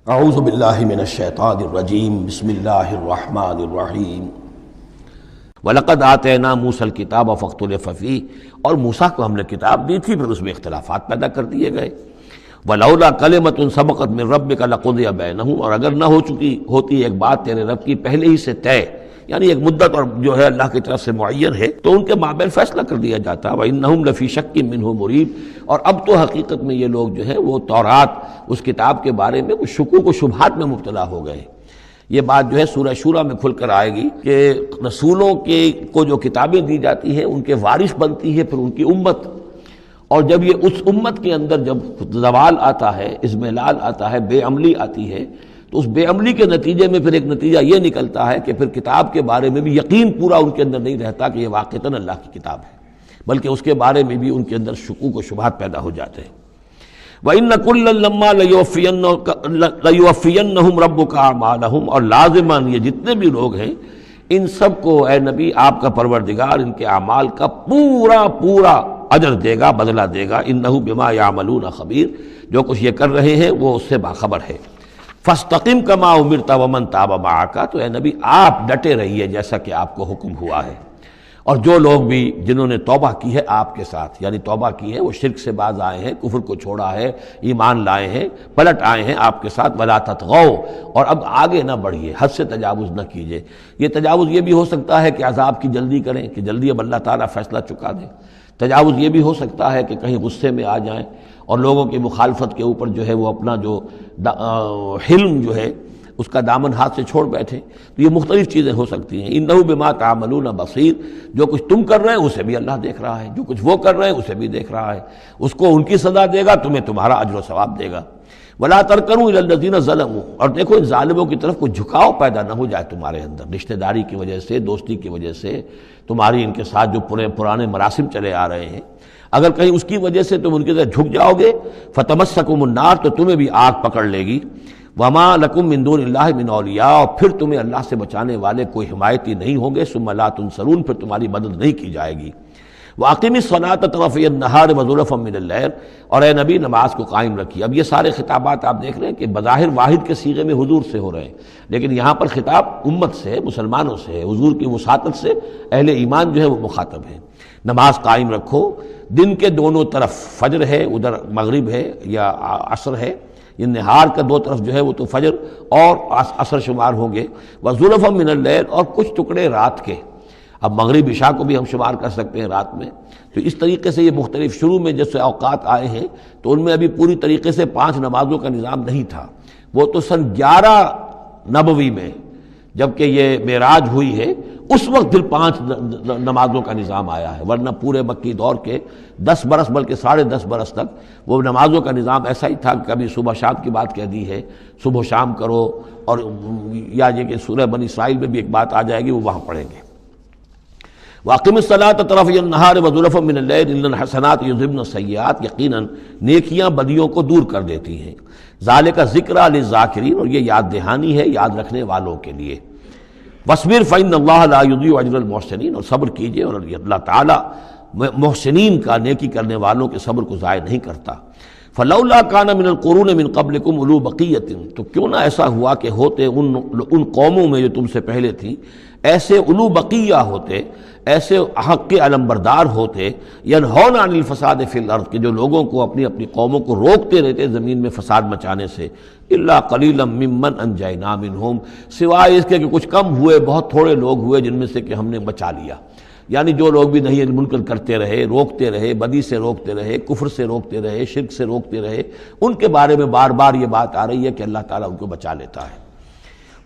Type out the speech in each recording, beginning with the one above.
اعوذ باللہ من الشیطان الرجیم بسم اللہ الرحمن الرحیم وَلَقَدْ آتَيْنَا مُوسَى الْكِتَابَ فَاخْتُلِفَ فِيهِ، اور موسیٰ کو ہم نے کتاب دی تھی پھر اس میں اختلافات پیدا کر دیے گئے۔ وَلَوْلَا كَلِمَةٌ سَبَقَتْ مِنْ رَبِّكَ لَقُضِيَ بَيْنَهُمْ، اور اگر نہ ہو چکی ہوتی ایک بات تیرے رب کی پہلے ہی سے طے، یعنی ایک مدت اور جو ہے اللہ کی طرف سے معین ہے، تو ان کے مابین فیصلہ کر دیا جاتا۔ وَإِنَّهُمْ لَفِي شَكٍّ مِّنْهُ مُرِيبٍ، اور اب تو حقیقت میں یہ لوگ جو ہیں وہ تورات اس کتاب کے بارے میں کچھ شکوک و شبہات میں مبتلا ہو گئے۔ یہ بات جو ہے سورہ شورى میں کھل کر آئے گی کہ رسولوں کو جو کتابیں دی جاتی ہیں ان کے وارث بنتی ہے پھر ان کی امت، اور جب یہ اس امت کے اندر جب زوال آتا ہے، اضمحلال آتا ہے، بے عملی آتی ہے، تو اس بے عملی کے نتیجے میں پھر ایک نتیجہ یہ نکلتا ہے کہ پھر کتاب کے بارے میں بھی یقین پورا ان کے اندر نہیں رہتا کہ یہ واقعتاً اللہ کی کتاب ہے، بلکہ اس کے بارے میں بھی ان کے اندر شکوک و شبہات پیدا ہو جاتے ہیں۔ وَإِنَّ كُلًّا لَمَّا لَيُوَفِّيَنَّهُمْ رَبُّكَ أَعْمَالَهُمْ، اور لازماً یہ جتنے بھی لوگ ہیں ان سب کو اے نبی آپ کا پروردگار ان کے اعمال کا پورا پورا اجر دے گا، بدلہ دے گا۔ إِنَّهُ بِمَا يَعْمَلُونَ خَبِيرٌ، جو کچھ یہ کر رہے ہیں وہ اس سے باخبر ہے۔ فَاسْتَقِمْ كَمَا أُمِرْتَ وَمَنْ تَابَ مَعَكَ، تو اے نبی آپ ڈٹے رہیے جیسا کہ آپ کو حکم ہوا ہے، اور جو لوگ بھی جنہوں نے توبہ کی ہے آپ کے ساتھ، یعنی توبہ کی ہے، وہ شرک سے باز آئے ہیں، کفر کو چھوڑا ہے، ایمان لائے ہیں، پلٹ آئے ہیں آپ کے ساتھ، وَلَا تَطْغَوْا، اور اب آگے نہ بڑھیے، حد سے تجاوز نہ کیجیے۔ یہ تجاوز یہ بھی ہو سکتا ہے کہ عذاب کی جلدی کریں، کہ جلدی اب اللہ تعالیٰ فیصلہ چکا دیں۔ تجاوز یہ بھی ہو سکتا ہے کہ کہیں غصے میں آ جائیں اور لوگوں کی مخالفت کے اوپر جو ہے وہ اپنا جو حلم جو ہے اس کا دامن ہاتھ سے چھوڑ بیٹھے، تو یہ مختلف چیزیں ہو سکتی ہیں۔ اِنَّهُ بِمَا تَعْمَلُونَ بَصِيرٌ، جو کچھ تم کر رہے ہیں اسے بھی اللہ دیکھ رہا ہے، جو کچھ وہ کر رہے ہیں اسے بھی دیکھ رہا ہے، اس کو ان کی سزا دے گا، تمہیں تمہارا اجر و ثواب دے گا۔ وَلَا تَرْكَنُوا إِلَى الَّذِينَ ظَلَمُوا، اور دیکھو ان ظالموں کی طرف کوئی جھکاؤ پیدا نہ ہو جائے تمہارے اندر، رشتہ داری کی وجہ سے، دوستی کی وجہ سے، تمہاری ان کے ساتھ جو پرانے مراسم چلے آ رہے ہیں، اگر کہیں اس کی وجہ سے تم ان کے ساتھ جھک جاؤ گے، فَتَمَسَّكُمُ النَّارُ، تو تمہیں بھی آگ پکڑ لے گی۔ وَمَا لَكُم مِّن دُونِ اللَّهِ مِنْ أَوْلِيَاءَ، اور پھر تمہیں اللہ سے بچانے والے کوئی حمایتی نہیں ہوں گے، ثُمَّ لَا تُنصَرُونَ، پھر تمہاری مدد نہیں کی جائے گی۔ وَأَقِمِ الصَّلَاةَ طَرَفَيَ النَّهَارِ وَزُلَفًا مِّنَ اللَّيْلِ، اور اے نبی نماز کو قائم رکھیے۔ اب یہ سارے خطابات آپ دیکھ رہے ہیں کہ بظاہر واحد کے صیغے میں حضور سے ہو رہے ہیں، لیکن یہاں پر خطاب امت سے ہے، مسلمانوں سے ہے، حضور کی وساطت سے اہل ایمان جو ہے وہ مخاطب ہے۔ نماز قائم رکھو، دن کے دونوں طرف، فجر ہے ادھر مغرب ہے یا عصر ہے، یہ نہار کا دو طرف جو ہے وہ تو فجر اور عصر شمار ہوں گے۔ وَزُلَفًا مِّنَ اللَّيْلِ، اور کچھ ٹکڑے رات کے، اب مغرب عشاء کو بھی ہم شمار کر سکتے ہیں رات میں، تو اس طریقے سے یہ مختلف شروع میں جیسے اوقات آئے ہیں تو ان میں ابھی پوری طریقے سے 5 نمازوں کا نظام نہیں تھا، وہ تو سن 11 نبوی میں جبکہ یہ معراج ہوئی ہے اس وقت پھر 5 نمازوں کا نظام آیا ہے، ورنہ پورے مکی دور کے 10 برس بلکہ 10.5 برس تک وہ نمازوں کا نظام ایسا ہی تھا کہ کبھی صبح شام کی بات کہہ دی ہے، صبح شام کرو، اور یا یہ کہ سورہ بنی اسرائیل میں بھی ایک بات آ جائے گی وہ وہاں پڑھیں گے۔ وَأَقِمِ الصَّلَاةَ طَرَفَيَ النَّهَارِ وَزُلَفًا مِّنَ اللَّيْلِ إِنَّ الْحَسَنَاتِ يُذْهِبْنَ السَّيِّئَاتِ، یقیناً نیکیاں بدیوں کو دور کر دیتی ہیں۔ ذَلِكَ ذِكْرَىٰ لِلذَّاكِرِينَ، اور یہ یاد دہانی ہے یاد رکھنے والوں کے لیے۔ وَاصْبِرْ فَإِنَّ اللَّهَ لَا يُضِيعُ أَجْرَ الْمُحْسِنِينَ، اور صبر کیجئے، اور اللہ تعالیٰ محسنین کا، نیکی کرنے والوں کے صبر کو ضائع نہیں کرتا۔ فَلَوْلَا كَانَ مِنَ الْقُرُونِ مِنْ قَبْلِكُمْ أُولُو بَقِيَّةٍ، تو کیوں نہ ایسا ہوا کہ ہوتے ان قوموں میں جو تم سے پہلے تھیں ایسے اولو بقیہ ہوتے، ایسے حق کے علمبردار ہوتے، ینہون عن الفساد فی الارض، کہ جو لوگوں کو اپنی قوموں کو روکتے رہتے زمین میں فساد مچانے سے، الا قلیلا ممن انجینا منہم، سوائے اس کے کہ کچھ کم ہوئے، بہت تھوڑے لوگ ہوئے جن میں سے کہ ہم نے بچا لیا۔ یعنی جو لوگ بھی نہیں منکر کرتے رہے، روکتے رہے، بدی سے روکتے رہے، کفر سے روکتے رہے، شرک سے روکتے رہے، ان کے بارے میں بار بار یہ بات آ رہی ہے کہ اللہ تعالیٰ ان کو بچا لیتا ہے۔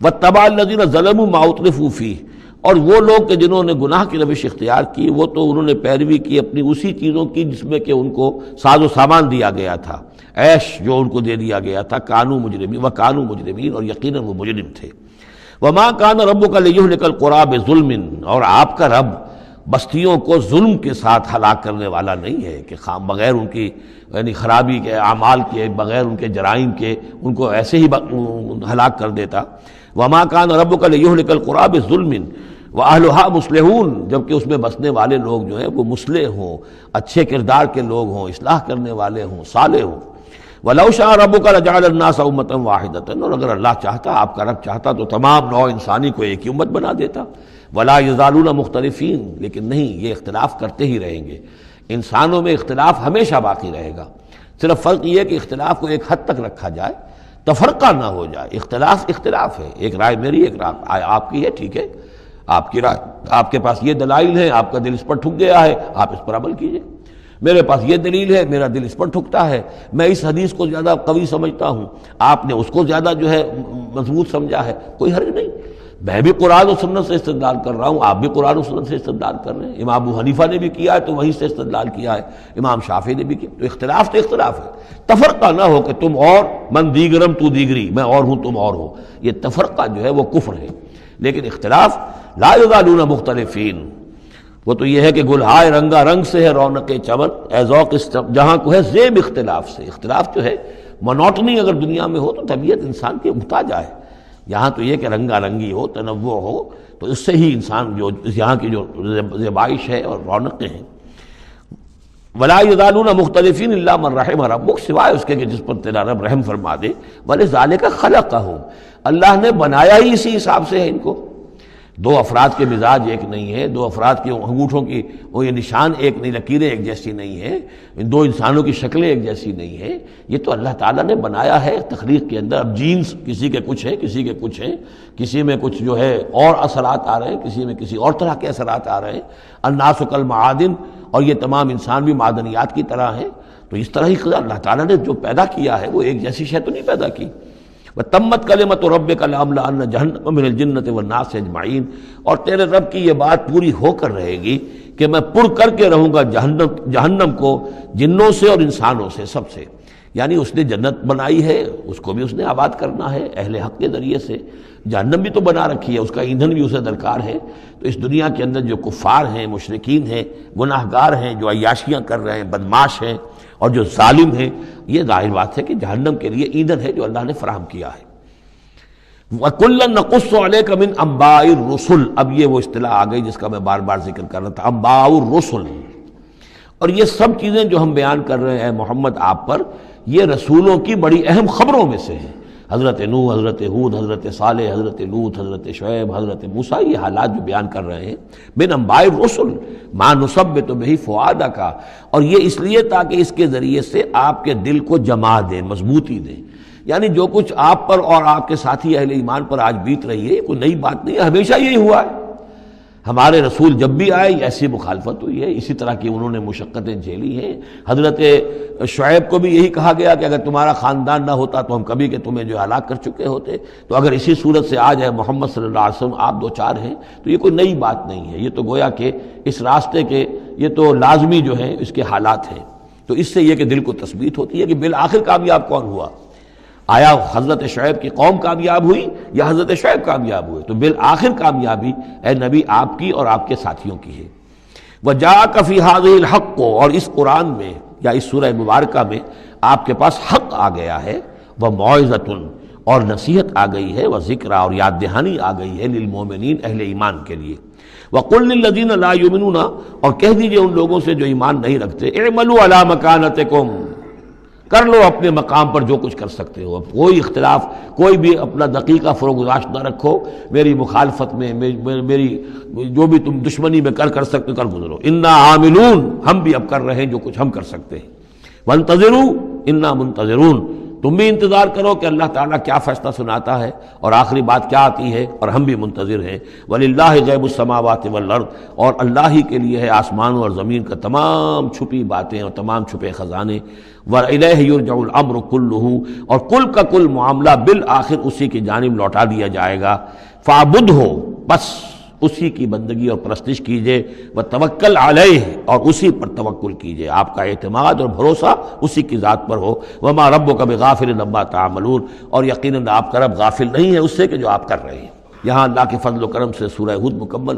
وَاتَّبَعَ الَّذِينَ ظَلَمُوا مَا أُتْرِفُوا فِيهِ، اور وہ لوگ کہ جنہوں نے گناہ کی روش اختیار کی، وہ تو انہوں نے پیروی کی اپنی اسی چیزوں کی جس میں کہ ان کو ساز و سامان دیا گیا تھا، عیش جو ان کو دے دیا گیا تھا، کانوا مجرمین وکانوا مجرمین، اور یقیناً وہ مجرم تھے۔ وما کان ربک لیہلک القری بظلم، اور آپ کا رب بستیوں کو ظلم کے ساتھ ہلاک کرنے والا نہیں ہے کہ بغیر ان کی یعنی خرابی کے اعمال کے، بغیر ان کے جرائم کے ان کو ایسے ہی ہلاک کر دیتا۔ وما کان ربک لیہلک القری بظلم وَأَهْلُهَا مُصْلِحُونَ، جبکہ اس میں بسنے والے لوگ جو ہیں وہ مصلح ہوں، اچھے کردار کے لوگ ہوں، اصلاح کرنے والے ہوں، صالح ہوں۔ وَلَوْ شَاءَ رَبُّكَ لَجَعَلَ النَّاسَ أُمَّةً وَاحِدَةً، اور اگر اللہ چاہتا، آپ کا رب چاہتا تو تمام نوع انسانی کو ایک ہی امت بنا دیتا. وَلَا يَزَالُونَ مُخْتَلِفِينَ، لیکن نہیں، یہ اختلاف کرتے ہی رہیں گے. انسانوں میں اختلاف ہمیشہ باقی رہے گا. صرف فرق یہ ہے کہ اختلاف کو ایک حد تک رکھا جائے، تفرقہ نہ ہو جائے. اختلاف اختلاف ہے، ایک رائے میری، ایک رائے آپ کی ہے، ٹھیک ہے، آپ کی رائے، آپ کے پاس یہ دلائل ہیں، آپ کا دل اس پر ٹھک گیا ہے، آپ اس پر عمل کیجئے. میرے پاس یہ دلیل ہے، میرا دل اس پر ٹھکتا ہے، میں اس حدیث کو زیادہ قوی سمجھتا ہوں، آپ نے اس کو زیادہ جو ہے مضبوط سمجھا ہے، کوئی حرج نہیں. میں بھی قرآن و سنت سے استدلال کر رہا ہوں، آپ بھی قرآن و سنت سے استدلال کر رہے ہیں. امام ابو حنیفہ نے بھی کیا ہے تو وہیں سے استدلال کیا ہے، امام شافعی نے بھی کیا. تو اختلاف ہے. تفرقہ نہ ہو کہ تم اور، من دیگرم تو دیگری، میں اور ہوں تم اور ہو. یہ تفرقہ جو ہے وہ کفر ہے. لیکن اختلاف لا یزالون مختلفین، وہ تو یہ ہے کہ گلہائے رنگا رنگ سے ہے رونق چمن، اے ذوق جہاں کو ہے زیب اختلاف سے. اختلاف جو ہے، مونوٹنی اگر دنیا میں ہو تو طبیعت انسان کی محتاج ہے. یہاں تو یہ کہ رنگا رنگی ہو، تنوع ہو، تو اس سے ہی انسان جو یہاں کی جو زیبائش ہے اور رونقیں ہیں. ولا یزالون مختلفین الا من رحم ربک، سوائے اس کے کہ جس پر تیرا رب رحم فرما دے. ولذالک خلقہم، اللہ نے بنایا ہی اسی حساب سے ہے ان کو. دو افراد کے مزاج ایک نہیں ہے، دو افراد کے انگوٹھوں کی وہ یہ نشان ایک نہیں، لکیریں ایک جیسی نہیں ہیں، ان دو انسانوں کی شکلیں ایک جیسی نہیں ہیں. یہ تو اللہ تعالیٰ نے بنایا ہے تخلیق کے اندر. اب جینز کسی کے کچھ ہیں، کسی کے کچھ ہیں، کسی میں کچھ جو ہے اور اثرات آ رہے ہیں، کسی میں کسی اور طرح کے اثرات آ رہے ہیں. الناس کالمعادن، اور یہ تمام انسان بھی معدنیات کی طرح ہیں. تو اس طرح ہی اللہ تعالیٰ نے جو پیدا کیا ہے وہ ایک جیسی شے تو نہیں پیدا کی. وَتَمَّتْ كَلِمَةُ رَبِّكَ لَأَمْلَأَنَّ جَهَنَّمَ مِنَ الْجِنَّةِ وَالنَّاسِ أَجْمَعِينَ، اور تیرے رب کی یہ بات پوری ہو کر رہے گی کہ میں پر کر کے رہوں گا جہنم کو جنوں سے اور انسانوں سے، سب سے. یعنی اس نے جنت بنائی ہے، اس کو بھی اس نے آباد کرنا ہے اہل حق کے ذریعے سے. جہنم بھی تو بنا رکھی ہے، اس کا ایندھن بھی اسے درکار ہے. تو اس دنیا کے اندر جو کفار ہیں، مشرکین ہیں، گناہ گار ہیں، جو عیاشیاں کر رہے ہیں، بدماش ہیں اور جو ظالم ہیں، یہ ظاہر بات ہے کہ جہنم کے لیے ایندھن ہے جو اللہ نے فراہم کیا ہے. وَكُلًّا نَقُصُّ عَلَيْكَ مِنْ أَنْبَاءِ الرُّسُلِ، اب یہ وہ اصطلاح آ گئی جس کا میں بار بار ذکر کر رہا تھا، انباء الرسل. اور یہ سب چیزیں جو ہم بیان کر رہے ہیں محمد آپ پر، یہ رسولوں کی بڑی اہم خبروں میں سے ہیں. حضرت نوح، حضرت ہود، حضرت صالح، حضرت لوط، حضرت شعیب، حضرت موسیٰ، یہ حالات جو بیان کر رہے ہیں. من انباء الرسل ما نثبت به فؤادک، اور یہ اس لیے تاکہ اس کے ذریعے سے آپ کے دل کو جما دیں، مضبوطی دیں. یعنی جو کچھ آپ پر اور آپ کے ساتھی اہل ایمان پر آج بیت رہی ہے، یہ کوئی نئی بات نہیں ہے، ہمیشہ یہی ہوا ہے. ہمارے رسول جب بھی آئے ایسی مخالفت ہوئی ہے، اسی طرح کی انہوں نے مشقتیں جھیلی ہیں. حضرت شعیب کو بھی یہی کہا گیا کہ اگر تمہارا خاندان نہ ہوتا تو ہم کبھی کہ تمہیں جو ہلاک کر چکے ہوتے. تو اگر اسی صورت سے آ جائے محمد صلی اللہ علیہ وسلم، آپ دو چار ہیں، تو یہ کوئی نئی بات نہیں ہے. یہ تو گویا کہ اس راستے کے یہ تو لازمی جو ہیں اس کے حالات ہیں. تو اس سے یہ کہ دل کو تثبیت ہوتی ہے کہ بالآخر کامیاب کون ہوا. آیا حضرت شعیب کی قوم کامیاب ہوئی یا حضرت شعیب کامیاب ہوئے؟ تو بالآخر کامیابی اے نبی آپ کی اور آپ کے ساتھیوں کی ہے. وَجَاءَكَ فِي هَذِهِ الْحَقُّ، اور اس قرآن میں یا اس سورہ مبارکہ میں آپ کے پاس حق آ گیا ہے. وَمَوْعِظَةٌ، اور نصیحت آ گئی ہے. وَذِكْرَىٰ، اور یاد دہانی آ گئی ہے. لِلْمُؤْمِنِينَ، اہل ایمان کے لیے. وَقُلْ لِلَّذِينَ لَا يُؤْمِنُونَ، اور کہہ دیجئے ان لوگوں سے جو ایمان نہیں رکھتے، اعملوا علی مکانتکم، کر لو اپنے مقام پر جو کچھ کر سکتے ہو. اب کوئی اختلاف، کوئی بھی اپنا دقیقہ فروگزاشت نہ رکھو. میری مخالفت میں، میری جو بھی تم دشمنی میں کر سکتے کر گزرو. انا عاملون، ہم بھی اب کر رہے ہیں جو کچھ ہم کر سکتے ہیں. وانتظروا انا منتظرون، تم بھی انتظار کرو کہ اللہ تعالیٰ کیا فیصلہ سناتا ہے اور آخری بات کیا آتی ہے، اور ہم بھی منتظر ہیں. وَلِلَّهِ غیب السماوات والارض، اور اللہ ہی کے لیے ہے آسمانوں اور زمین کا تمام چھپی باتیں اور تمام چھپے خزانے. وَإِلَيْهِ يُرْجَعُ الْأَمْرُ كُلُّهُ، اور کل کا کل معاملہ بالآخر اسی کی جانب لوٹا دیا جائے گا. فَاعْبُدْهُ، بس اسی کی بندگی اور پرستش کیجئے. وَتَوَكَّلْ عَلَيْهِ، اور اسی پر توکل کیجئے. آپ کا اعتماد اور بھروسہ اسی کی ذات پر ہو. وَمَا رَبُّكَ بِغَافِلٍ عَمَّا تَعْمَلُونَ، اور یقیناً آپ کا رب غافل نہیں ہے اس سے کہ جو آپ کر رہے ہیں. یہاں اللہ کے فضل و کرم سے سورہ ہود مکمل